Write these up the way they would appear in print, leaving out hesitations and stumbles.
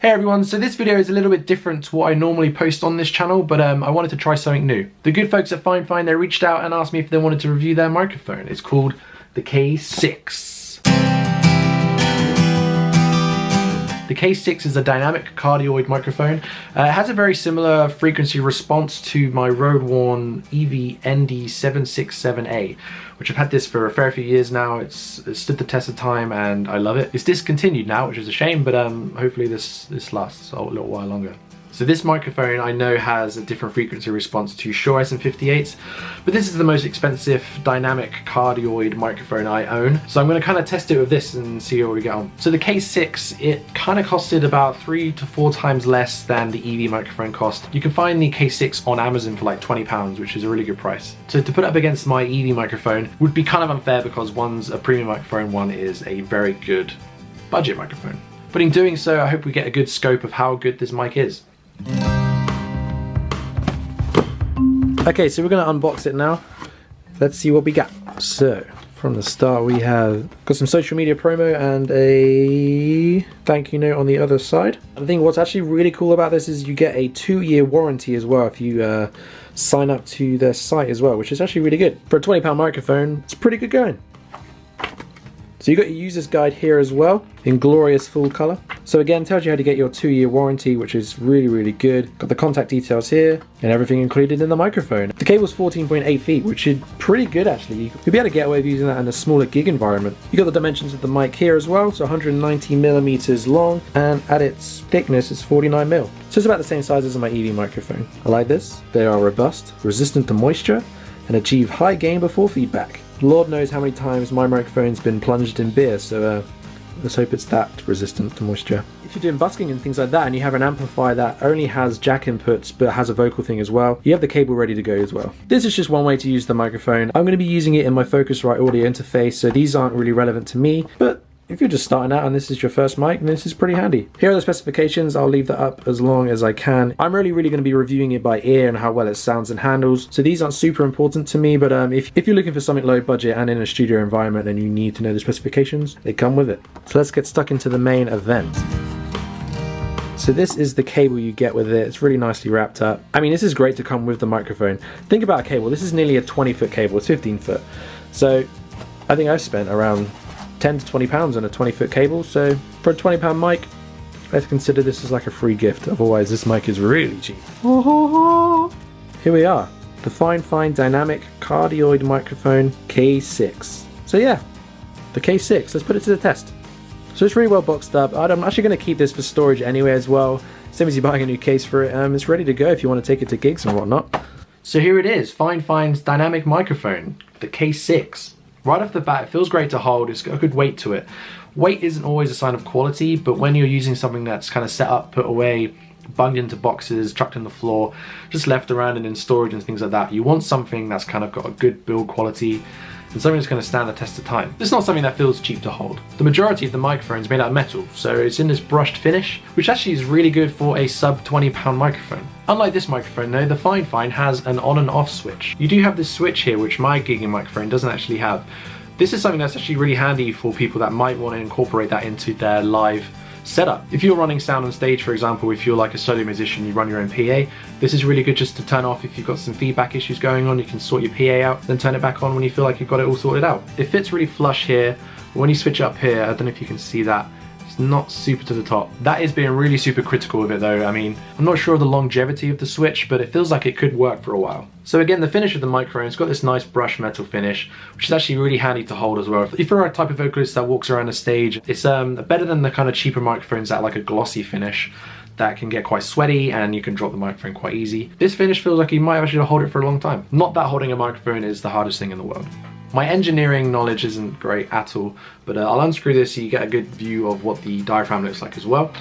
Hey everyone, so this video is a little bit different to what I normally post on this channel, but I wanted to try something new. The good folks at Fifine, they reached out and asked me if they wanted to review their microphone. It's called the K6. The K6 is a dynamic cardioid microphone. It has a very similar frequency response to my road-worn ND767A, which I've had this for a fair few years now. It's stood the test of time and I love it. It's discontinued now, which is a shame, but hopefully this lasts a little while longer. So this microphone I know has a different frequency response to Shure SM58s, but this is the most expensive dynamic cardioid microphone I own. So I'm going to kind of test it with this and see how we get on. So the K6, it kind of costed about 3 to 4 times less than the EV microphone cost. You can find the K6 on Amazon for like £20, which is a really good price. So to put up against my EV microphone would be kind of unfair because one's a premium microphone, one is a very good budget microphone. But in doing so, I hope we get a good scope of how good this mic is. Okay, so we're going to unbox it now. Let's see what we got. So, from the start we have got some social media promo and a thank you note on the other side. I think what's actually really cool about this is you get a 2-year warranty as well if you sign up to their site as well, which is actually really good. For a £20 microphone, it's pretty good going. So you got your user's guide here as well, in glorious full colour. So again, tells you how to get your 2-year warranty, which is really, really good. Got the contact details here, and everything included in the microphone. The cable's 14.8 feet, which is pretty good actually. You'll be able to get away with using that in a smaller gig environment. You got the dimensions of the mic here as well, so 190mm long, and at its thickness it's 49mm. So it's about the same size as my EV microphone. I like this. They are robust, resistant to moisture, and achieve high gain before feedback. Lord knows how many times my microphone's been plunged in beer, so let's hope it's that resistant to moisture. If you're doing busking and things like that and you have an amplifier that only has jack inputs but has a vocal thing as well, you have the cable ready to go as well. This is just one way to use the microphone. I'm going to be using it in my Focusrite audio interface, so these aren't really relevant to me, but if you're just starting out and this is your first mic, then this is pretty handy. Here are the specifications. I'll leave that up as long as I can. I'm really going to be reviewing it by ear and how well it sounds and handles. So these aren't super important to me, but if you're looking for something low budget and in a studio environment and you need to know the specifications, they come with it. So let's get stuck into the main event. So this is the cable you get with it. It's really nicely wrapped up. I mean, this is great to come with the microphone. Think about a cable. This is nearly a 20-foot cable. It's 15 foot. So I think I've spent around 10 to 20 pounds on a 20-foot cable, so for a £20 mic, let's consider this as like a free gift, otherwise this mic is really cheap. Here we are, the Fifine Dynamic Cardioid Microphone K6. So yeah, the K6, let's put it to the test. So it's really well boxed up. I'm actually going to keep this for storage anyway as well, same as you buying a new case for it. It's ready to go if you want to take it to gigs and whatnot. So here it is, Fifine's Dynamic Microphone, the K6. Right off the bat, it feels great to hold. It's got a good weight to it. Weight isn't always a sign of quality, but when you're using something that's kind of set up, put away, bunged into boxes, chucked on the floor, just left around and in storage and things like that, you want something that's kind of got a good build quality and something that's going to stand the test of time. It's not something that feels cheap to hold. The majority of the microphone is made out of metal, so it's in this brushed finish, which actually is really good for a sub £20 microphone. Unlike this microphone though, the Fifine has an on and off switch. You do have this switch here, which my gigging microphone doesn't actually have. This is something that's actually really handy for people that might want to incorporate that into their live setup. If you're running sound on stage, for example, if you're like a solo musician, you run your own PA, this is really good just to turn off if you've got some feedback issues going on. You can sort your PA out, then turn it back on when you feel like you've got it all sorted out. It fits really flush here, but when you switch up here, I don't know if you can see that, it's not super to the top. That is being really super critical of it though. I mean, I'm not sure of the longevity of the switch, but it feels like it could work for a while. So again, the finish of the microphone, it's got this nice brushed metal finish, which is actually really handy to hold as well. If you're a type of vocalist that walks around the stage, it's better than the kind of cheaper microphones that are like a glossy finish that can get quite sweaty and you can drop the microphone quite easy. This finish feels like you might actually hold it for a long time. Not that holding a microphone is the hardest thing in the world. My engineering knowledge isn't great at all, but I'll unscrew this so you get a good view of what the diaphragm looks like as well.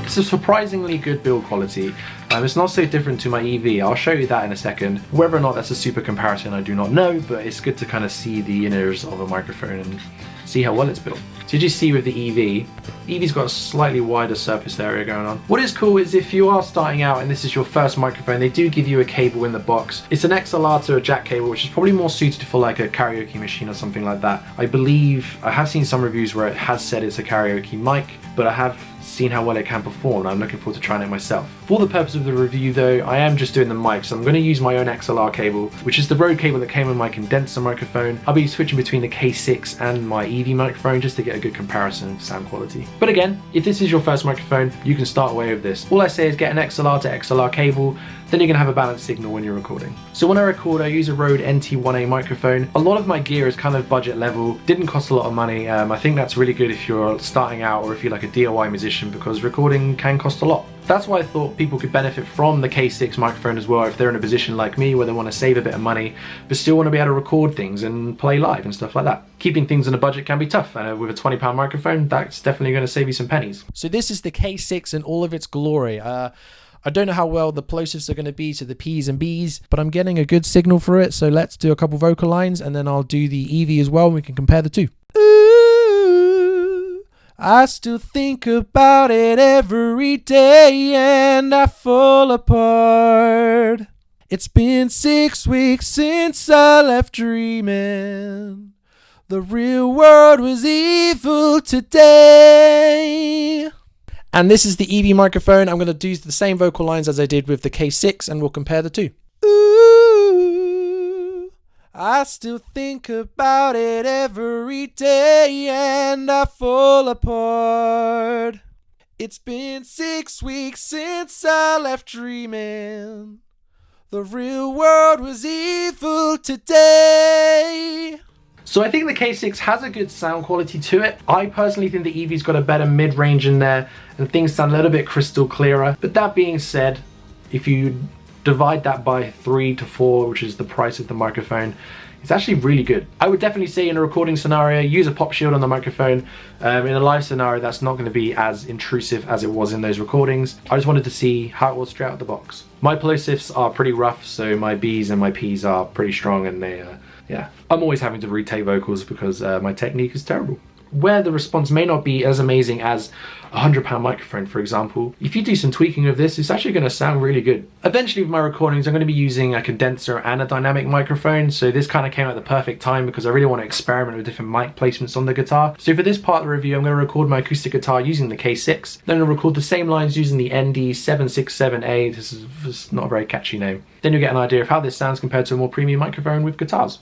It's a surprisingly good build quality. It's not so different to my EV. I'll show you that in a second. Whether or not that's a super comparison, I do not know, but it's good to kind of see the inners of a microphone and see how well it's built. So you just see with the EV's got a slightly wider surface area going on. What is cool is if you are starting out and this is your first microphone, they do give you a cable in the box. It's an XLR to a jack cable, which is probably more suited for like a karaoke machine or something like that. I believe, I have seen some reviews where it has said it's a karaoke mic, but I have seen how well it can perform, and I'm looking forward to trying it myself. For the purpose of the review though, I am just doing the mic, so I'm going to use my own XLR cable, which is the Rode cable that came with my condenser microphone. I'll be switching between the K6 and my EV microphone just to get a good comparison of sound quality. But again, if this is your first microphone, you can start away with this. All I say is get an XLR to XLR cable, then you're going to have a balanced signal when you're recording. So when I record, I use a Rode NT1A microphone. A lot of my gear is kind of budget level, didn't cost a lot of money. I think that's really good if you're starting out or if you're like a DIY musician, because recording can cost a lot. That's why I thought people could benefit from the K6 microphone as well if they're in a position like me where they want to save a bit of money but still want to be able to record things and play live and stuff like that. Keeping things on a budget can be tough, and with a £20 microphone, that's definitely going to save you some pennies. So this is the K6 in all of its glory. I don't know how well the plosives are going to be to the P's and B's, but I'm getting a good signal for it, so let's do a couple vocal lines and then I'll do the EV as well and we can compare the two. Ooh, I still think about it every day and I fall apart. It's been 6 weeks since I left dreaming. The real world was evil today. And this is the EV microphone. I'm going to do the same vocal lines as I did with the K6 and we'll compare the two. Ooh, I still think about it every day and I fall apart. It's been 6 weeks since I left dreaming. The real world was evil today. So I think the K6 has a good sound quality to it. I personally think the EV's got a better mid-range in there and things sound a little bit crystal clearer. But that being said, if you divide that by 3 to 4, which is the price of the microphone, it's actually really good. I would definitely say in a recording scenario, use a pop shield on the microphone. In a live scenario, that's not going to be as intrusive as it was in those recordings. I just wanted to see how it was straight out the box. My plosives are pretty rough, so my B's and my P's are pretty strong, and they yeah, I'm always having to retake vocals because my technique is terrible. Where the response may not be as amazing as a £100 microphone, for example, if you do some tweaking of this, it's actually going to sound really good. Eventually with my recordings, I'm going to be using a condenser and a dynamic microphone, so this kind of came at the perfect time because I really want to experiment with different mic placements on the guitar. So for this part of the review, I'm going to record my acoustic guitar using the K6, then I'm going to record the same lines using the ND767A, this is not a very catchy name. Then you'll get an idea of how this sounds compared to a more premium microphone with guitars.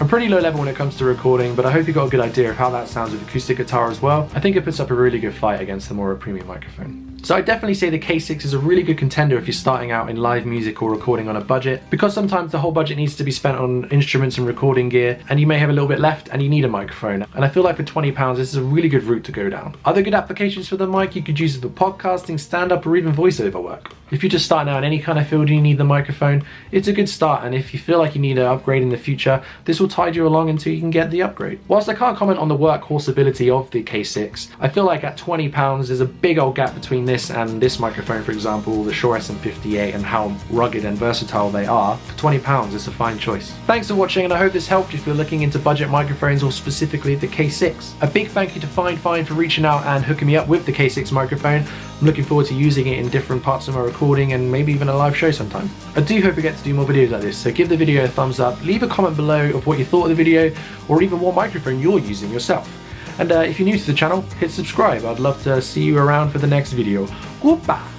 Pretty low level when it comes to recording, but I hope you got a good idea of how that sounds with acoustic guitar as well. I think it puts up a really good fight against the more premium microphone. So I definitely say the K6 is a really good contender if you're starting out in live music or recording on a budget, because sometimes the whole budget needs to be spent on instruments and recording gear, and you may have a little bit left and you need a microphone. And I feel like for £20, this is a really good route to go down. Other good applications for the mic, you could use it for podcasting, stand-up, or even voiceover work. If you're just starting out in any kind of field and you need the microphone, it's a good start, and if you feel like you need an upgrade in the future, this will tide you along until you can get the upgrade. Whilst I can't comment on the workhorse ability of the K6, I feel like at £20 there's a big old gap between this and this microphone, for example, the Shure SM58, and how rugged and versatile they are. For £20, it's a fine choice. Thanks for watching, and I hope this helped if you're looking into budget microphones, or specifically the K6. A big thank you to Fifine for reaching out and hooking me up with the K6 microphone. I'm looking forward to using it in different parts of my recording and maybe even a live show sometime. I do hope we get to do more videos like this, so give the video a thumbs up, leave a comment below of what you thought of the video, or even what microphone you're using yourself. And if you're new to the channel, hit subscribe. I'd love to see you around for the next video. Goodbye!